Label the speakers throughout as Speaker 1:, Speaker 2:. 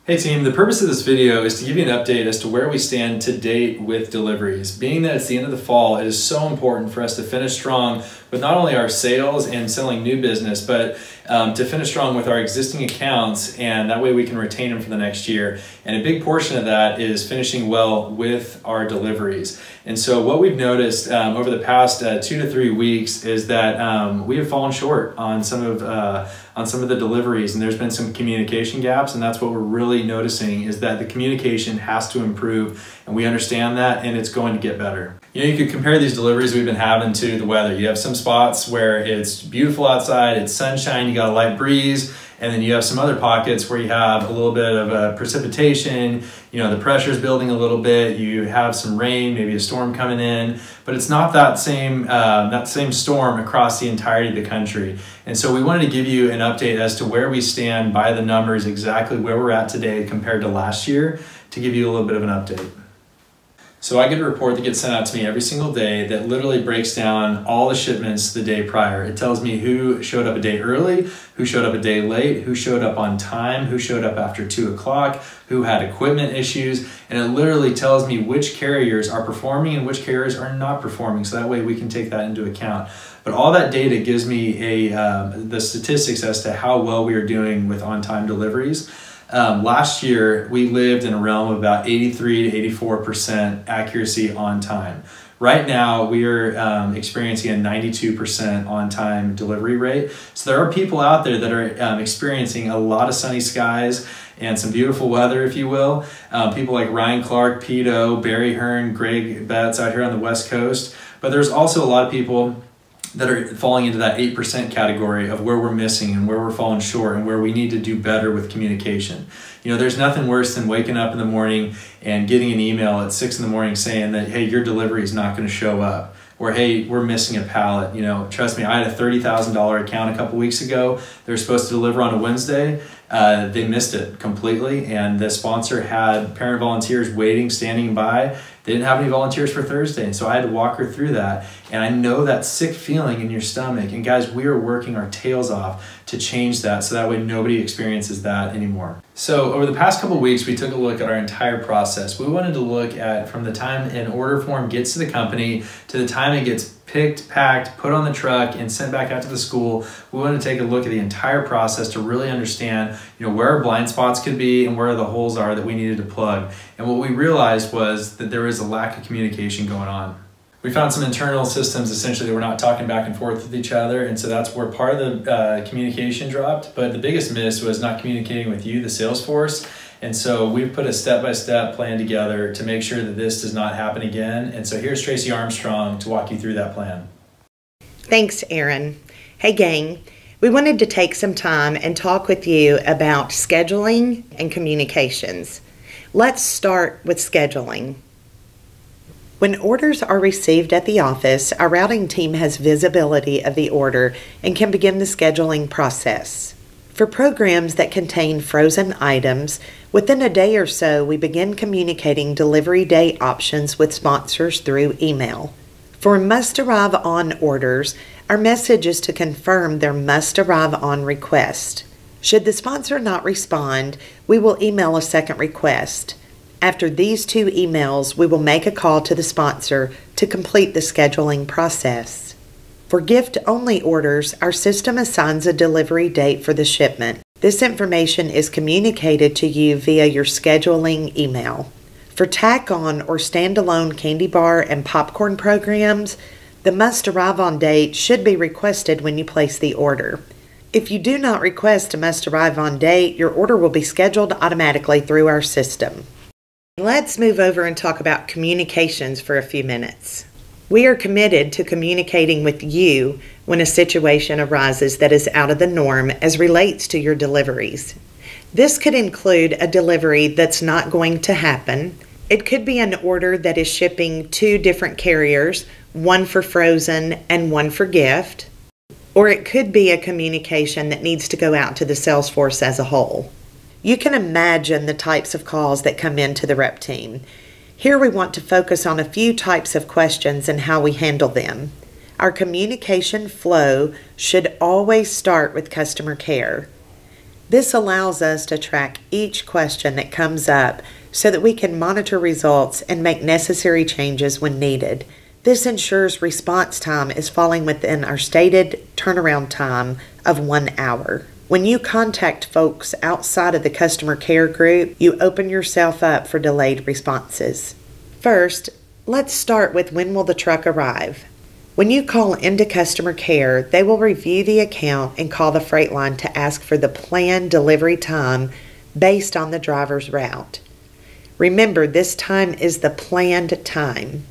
Speaker 1: Hey team, the purpose of this video is to give you an update as to where we stand to date with deliveries. Being that it's the end of the fall, it is so important for us to finish strong with not only our sales and selling new business, but to finish strong with our existing accounts, and that way we can retain them for the next year. And a big portion of that is finishing well with our deliveries. And so what we've noticed over the past 2 to 3 weeks is that we have fallen short on some of the deliveries, and there's been some communication gaps, and that's what we're really noticing, is that the communication has to improve, and we understand that, and it's going to get better. You know, you could compare these deliveries we've been having to the weather. You have some spots where it's beautiful outside, it's sunshine, you got a light breeze, and then you have some other pockets where you have a little bit of precipitation, you know, the pressure's building a little bit, you have some rain, maybe a storm coming in, but it's not that same storm across the entirety of the country. And so we wanted to give you an update as to where we stand by the numbers, exactly where we're at today compared to last year, to give you a little bit of an update. So I get a report that gets sent out to me every single day that literally breaks down all the shipments the day prior. It tells me who showed up a day early, who showed up a day late, who showed up on time, who showed up after 2 o'clock, who had equipment issues, and it literally tells me which carriers are performing and which carriers are not performing, so that way we can take that into account. But all that data gives me the statistics as to how well we are doing with on-time deliveries. Last year, we lived in a realm of about 83 to 84% accuracy on time. Right now, we are experiencing a 92% on-time delivery rate. So there are people out there that are experiencing a lot of sunny skies and some beautiful weather, if you will. People like Ryan Clark, Pete O, Barry Hearn, Greg Betts out here on the West Coast. But there's also a lot of people that are falling into that 8% category of where we're missing and where we're falling short and where we need to do better with communication. You know, there's nothing worse than waking up in the morning and getting an email at 6 in the morning saying that, hey, your delivery is not going to show up, or hey, we're missing a pallet. You know, trust me, I had a $30,000 account a couple weeks ago. They were supposed to deliver on a Wednesday. They missed it completely, and the sponsor had parent volunteers waiting, standing by. They didn't have any volunteers for Thursday, and so I had to walk her through that. And I know that sick feeling in your stomach. And guys, we are working our tails off to change that, so that way nobody experiences that anymore. So over the past couple weeks, we took a look at our entire process. We wanted to look at from the time an order form gets to the company to the time it gets picked, packed, put on the truck, and sent back out to the school. We want to take a look at the entire process to really understand, you know, where our blind spots could be and where the holes are that we needed to plug. And what we realized was that there was a lack of communication going on. We found some internal systems essentially that we're not talking back and forth with each other, and so that's where part of the communication dropped. But the biggest miss was not communicating with you, the sales force. And so we've put a step-by-step plan together to make sure that this does not happen again. And so here's Tracy Armstrong to walk you through that plan.
Speaker 2: Thanks, Aaron. Hey gang, we wanted to take some time and talk with you about scheduling and communications. Let's start with scheduling. When orders are received at the office, our routing team has visibility of the order and can begin the scheduling process. For programs that contain frozen items, within a day or so, we begin communicating delivery day options with sponsors through email. For must-arrive on orders, our message is to confirm their must-arrive on request. Should the sponsor not respond, we will email a second request. After these 2 emails, we will make a call to the sponsor to complete the scheduling process. For gift-only orders, our system assigns a delivery date for the shipment. This information is communicated to you via your scheduling email. For tack-on or standalone candy bar and popcorn programs, the must-arrive-on date should be requested when you place the order. If you do not request a must-arrive-on date, your order will be scheduled automatically through our system. Let's move over and talk about communications for a few minutes. We are committed to communicating with you when a situation arises that is out of the norm as relates to your deliveries. This could include a delivery that's not going to happen. It could be an order that is shipping 2 different carriers, one for frozen and one for gift. Or it could be a communication that needs to go out to the sales force as a whole. You can imagine the types of calls that come into the rep team. Here we want to focus on a few types of questions and how we handle them. Our communication flow should always start with customer care. This allows us to track each question that comes up so that we can monitor results and make necessary changes when needed. This ensures response time is falling within our stated turnaround time of 1 hour. When you contact folks outside of the customer care group, you open yourself up for delayed responses. First, let's start with when will the truck arrive. When you call into customer care, they will review the account and call the freight line to ask for the planned delivery time based on the driver's route. Remember, this time is the planned time.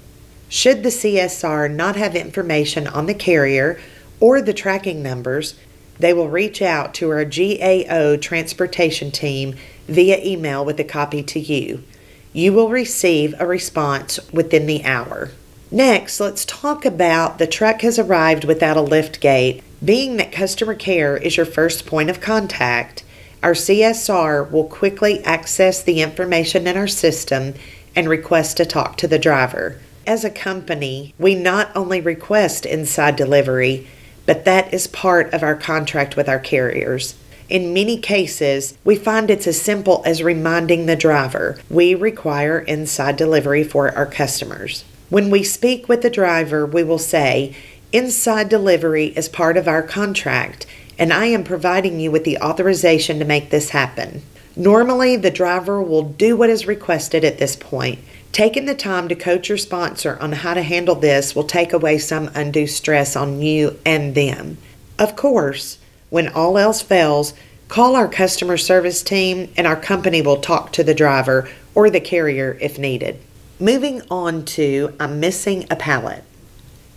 Speaker 2: Should the CSR not have information on the carrier or the tracking numbers, they will reach out to our GAO transportation team via email with a copy to you. You will receive a response within the hour. Next, let's talk about the truck has arrived without a lift gate. Being that customer care is your first point of contact, our CSR will quickly access the information in our system and request to talk to the driver. As a company, we not only request inside delivery, but that is part of our contract with our carriers. In many cases, we find it's as simple as reminding the driver we require inside delivery for our customers. When we speak with the driver, we will say, inside delivery is part of our contract, and I am providing you with the authorization to make this happen. Normally, the driver will do what is requested at this point. Taking the time to coach your sponsor on how to handle this will take away some undue stress on you and them. Of course, when all else fails, call our customer service team and our company will talk to the driver or the carrier if needed. Moving on to I'm missing a pallet.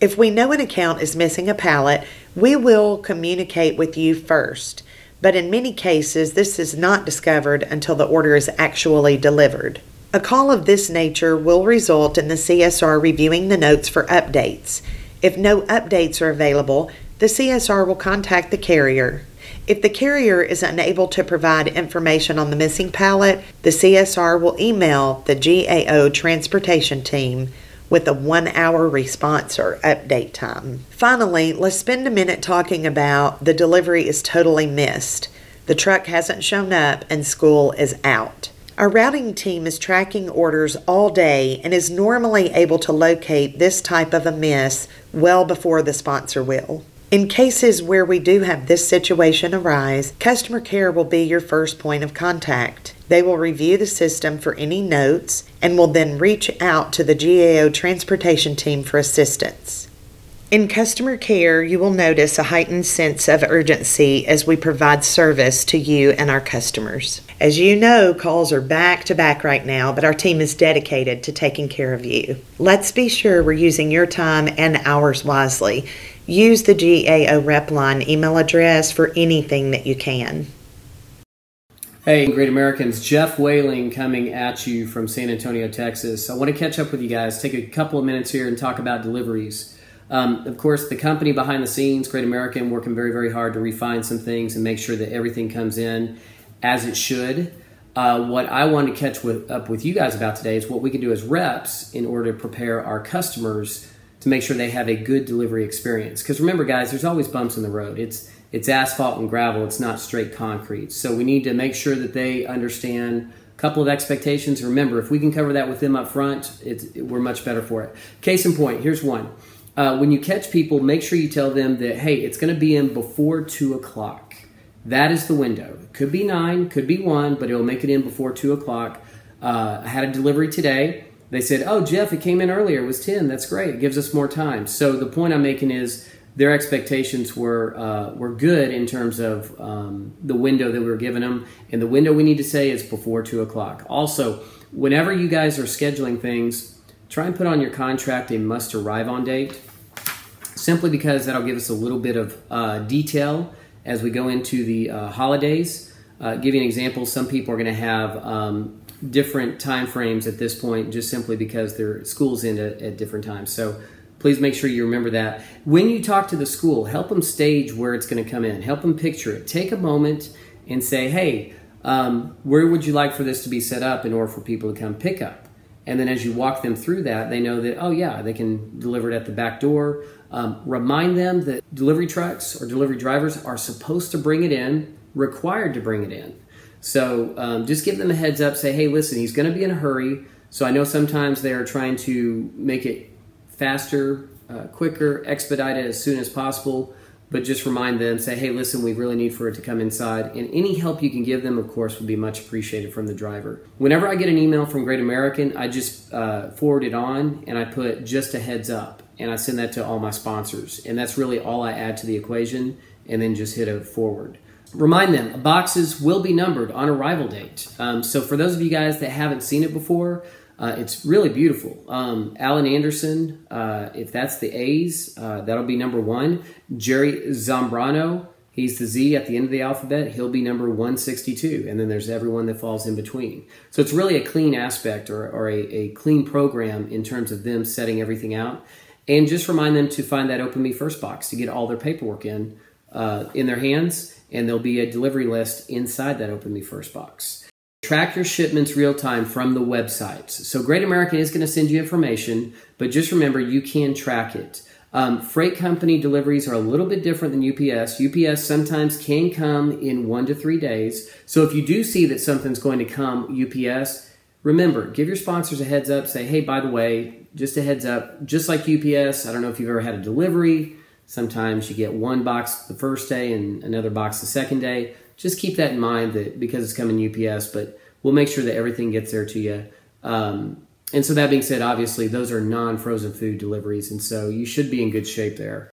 Speaker 2: If we know an account is missing a pallet, we will communicate with you first. But in many cases, this is not discovered until the order is actually delivered. A call of this nature will result in the CSR reviewing the notes for updates. If no updates are available, the CSR will contact the carrier. If the carrier is unable to provide information on the missing pallet, the CSR will email the GAO transportation team with a 1 hour response or update time. Finally, let's spend a minute talking about the delivery is totally missed. The truck hasn't shown up and school is out. Our routing team is tracking orders all day and is normally able to locate this type of a miss well before the sponsor will. In cases where we do have this situation arise, customer care will be your first point of contact. They will review the system for any notes and will then reach out to the GAO transportation team for assistance. In customer care, you will notice a heightened sense of urgency as we provide service to you and our customers. As you know, calls are back to back right now, but our team is dedicated to taking care of you. Let's be sure we're using your time and ours wisely. Use the GAO rep line email address for anything that you can.
Speaker 3: Hey, Great Americans, Jeff Whaling coming at you from San Antonio, Texas. I want to catch up with you guys, take a couple of minutes here and talk about deliveries. Of course, the company behind the scenes, Great American, working very, very hard to refine some things and make sure that everything comes in as it should. What I want to catch up with you guys about today is what we can do as reps in order to prepare our customers to make sure they have a good delivery experience. Because remember, guys, there's always bumps in the road. It's asphalt and gravel. It's not straight concrete. So we need to make sure that they understand a couple of expectations. Remember, if we can cover that with them up front, we're much better for it. Case in point, here's one. When you catch people, make sure you tell them that, hey, it's going to be in before 2 o'clock. That is the window. Could be 9, could be 1, but it'll make it in before 2 o'clock. I had a delivery today. They said, oh, Jeff, it came in earlier. It was 10. That's great. It gives us more time. So the point I'm making is their expectations were good in terms of the window that we were giving them. And the window we need to say is before 2 o'clock. Also, whenever you guys are scheduling things, try and put on your contract a must arrive on date, simply because that'll give us a little bit of detail as we go into the holidays. Give you an example, some people are going to have different time frames at this point just simply because their school's in at different times. So please make sure you remember that. When you talk to the school, help them stage where it's going to come in. Help them picture it. Take a moment and say, hey, where would you like for this to be set up in order for people to come pick up? And then as you walk them through that, they know that, oh yeah, they can deliver it at the back door. Remind them that delivery trucks or delivery drivers are supposed to bring it in required to bring it in. So just give them a heads up, say, hey, listen, he's going to be in a hurry. So I know sometimes they're trying to make it faster, quicker, expedite it as soon as possible, but just remind them, say, hey, listen, we really need for it to come inside. And any help you can give them, of course, would be much appreciated from the driver. Whenever I get an email from Great American, I just forward it on and I put just a heads up, and I send that to all my sponsors. And that's really all I add to the equation, and then just hit a forward. Remind them, boxes will be numbered on arrival date. So for those of you guys that haven't seen it before, it's really beautiful. Alan Anderson, if that's the A's, that'll be number 1. Jerry Zambrano, he's the Z at the end of the alphabet, he'll be number 162. And then there's everyone that falls in between. So it's really a clean aspect, or a clean program in terms of them setting everything out. And just remind them to find that Open Me First box to get all their paperwork in their hands. And there'll be a delivery list inside that Open Me First box. Track your shipments real time from the website. So Great American is going to send you information, but just remember you can track it. Freight company deliveries are a little bit different than UPS. UPS sometimes can come in 1 to 3 days. So if you do see that something's going to come UPS, remember, give your sponsors a heads up. Say, hey, by the way, just a heads up, just like UPS, I don't know if you've ever had a delivery. Sometimes you get one box the first day and another box the second day. Just keep that in mind, that because it's coming UPS, but we'll make sure that everything gets there to you. And so that being said, obviously, those are non-frozen food deliveries, and so you should be in good shape there.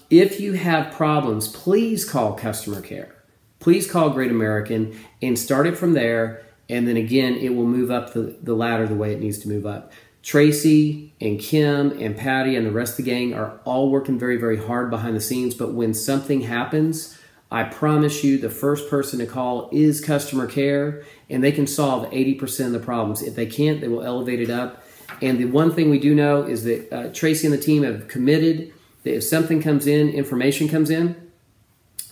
Speaker 3: If you have problems, please call customer care. Please call Great American and start it from there, and then again, it will move up the ladder the way it needs to move up. Tracy and Kim and Patty and the rest of the gang are all working very, very hard behind the scenes, but when something happens, I promise you the first person to call is customer care, and they can solve 80% of the problems. If they can't, they will elevate it up. And the one thing we do know is that Tracy and the team have committed that if something comes in, information comes in,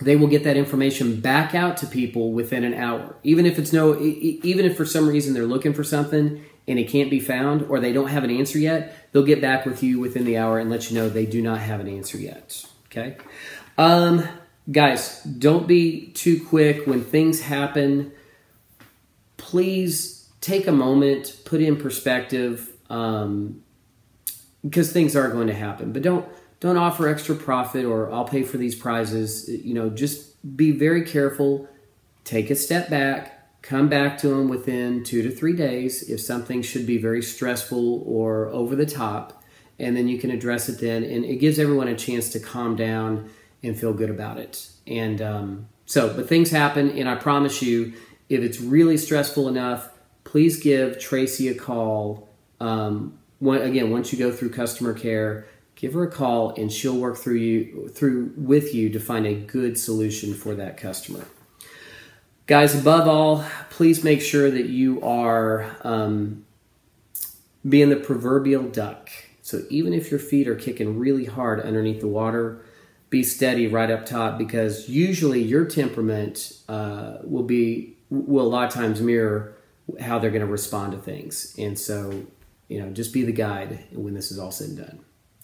Speaker 3: they will get that information back out to people within an hour. Even if for some reason they're looking for something and it can't be found, or they don't have an answer yet, they'll get back with you within the hour and let you know they do not have an answer yet. Okay? Guys, don't be too quick when things happen. Please take a moment, put it in perspective, because things are going to happen. But don't offer extra profit, or I'll pay for these prizes. Just be very careful. Take a step back. Come back to them within 2 to 3 days if something should be very stressful or over the top, and then you can address it then. And it gives everyone a chance to calm down and feel good about it. And but things happen, and I promise you, if it's really stressful enough, please give Tracy a call. Once you go through customer care, give her a call, and she'll work with you to find a good solution for that customer. Guys, above all, please make sure that you are being the proverbial duck. So even if your feet are kicking really hard underneath the water, be steady right up top, because usually your temperament will a lot of times mirror how they're going to respond to things. And so, just be the guide when this is all said and done.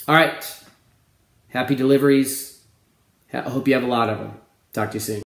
Speaker 3: All right. Happy deliveries. I hope you have a lot of them. Talk to you soon.